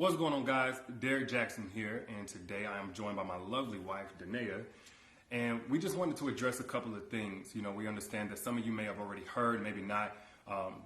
What's going on, guys? Derick Jaxn here, and today I am joined by my lovely wife, Danae, and we just wanted to address a couple of things. You know, we understand that some of you may have already heard, maybe not,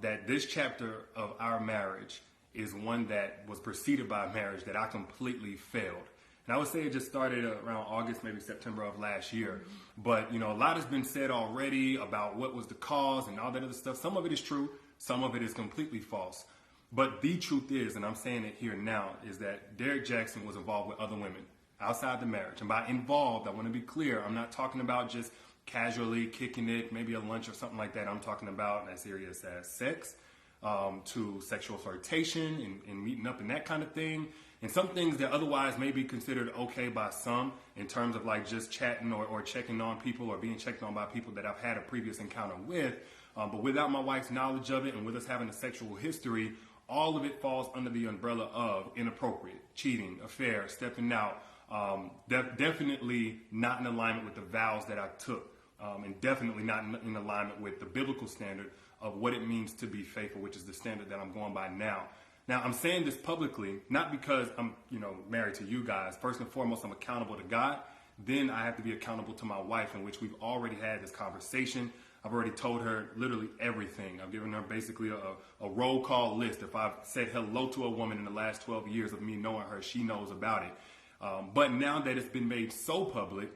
that this chapter of our marriage is one that was preceded by a marriage that I completely failed. And I would say it just started around August, maybe September of last year. But, you know, a lot has been said already about what was the cause and all that other stuff. Some of it is true, some of it is completely false. But the truth is, and I'm saying it here now, is that Derick Jaxn was involved with other women outside the marriage. And by involved, I want to be clear, I'm not talking about just casually kicking it, maybe a lunch or something like that. I'm talking about as serious as sex, to sexual flirtation and meeting up and that kind of thing. And some things that otherwise may be considered okay by some in terms of like just chatting or checking on people or being checked on by people that I've had a previous encounter with. But without my wife's knowledge of it and with us having a sexual history, all of it falls under the umbrella of inappropriate, cheating, affair, stepping out, definitely not in alignment with the vows that I took, and definitely not in alignment with the biblical standard of what it means to be faithful, which is the standard that I'm going by now. Now, I'm saying this publicly, not because I'm, married to you guys. First and foremost, I'm accountable to God. Then I have to be accountable to my wife, in which we've already had this conversation. I've already told her literally everything. I've given her basically a roll call list. If I've said hello to a woman in the last 12 years of me knowing her, she knows about it. But now that it's been made so public,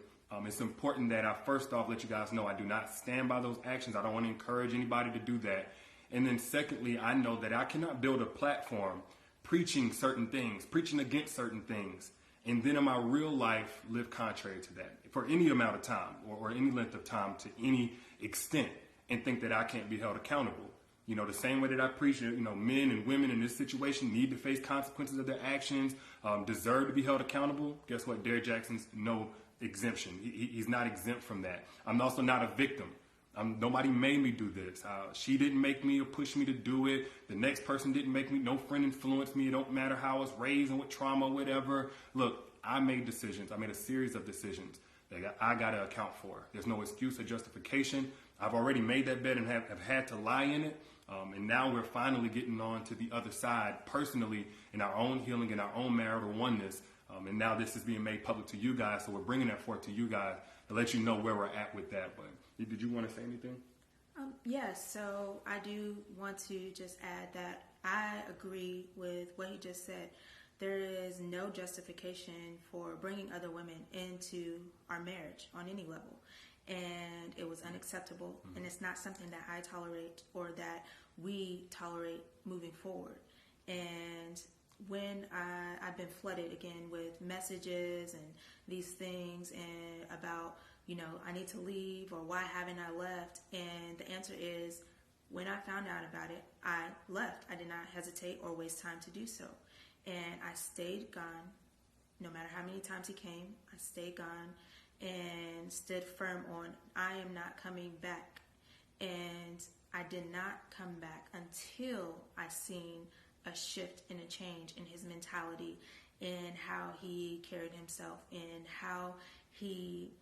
it's important that I first off let you guys know I do not stand by those actions. I don't want to encourage anybody to do that. And then secondly, I know that I cannot build a platform preaching certain things, preaching against certain things, and then in my real life live contrary to that for any amount of time or any length of time to any extent and think that I can't be held accountable. You know, the same way that I preach, men and women in this situation need to face consequences of their actions, deserve to be held accountable. Guess what? Derick Jaxn's no exemption. He's not exempt from that. I'm also not a victim. Nobody made me do this. She didn't make me or push me to do it. The next person didn't make me. No friend influenced me. It don't matter how I was raised and what trauma or whatever. Look, I made decisions. I made a series of decisions that I got to account for. There's no excuse or justification. I've already made that bet and have had to lie in it. And now we're finally getting on to the other side personally in our own healing, in our own marital oneness. And now this is being made public to you guys. So we're bringing that forth to you guys to let you know where we're at with that. But did you want to say anything? Yes, so I do want to just add that I agree with what he just said. There is no justification for bringing other women into our marriage on any level. And it was unacceptable. Mm-hmm. And it's not something that I tolerate or that we tolerate moving forward. And when I've been flooded again with messages and these things and about, I need to leave or why haven't I left? And the answer is, when I found out about it, I left. I did not hesitate or waste time to do so. And I stayed gone. No matter how many times he came, I stayed gone and stood firm on, I am not coming back. And I did not come back until I seen a shift and a change in his mentality, in how he carried himself, in how he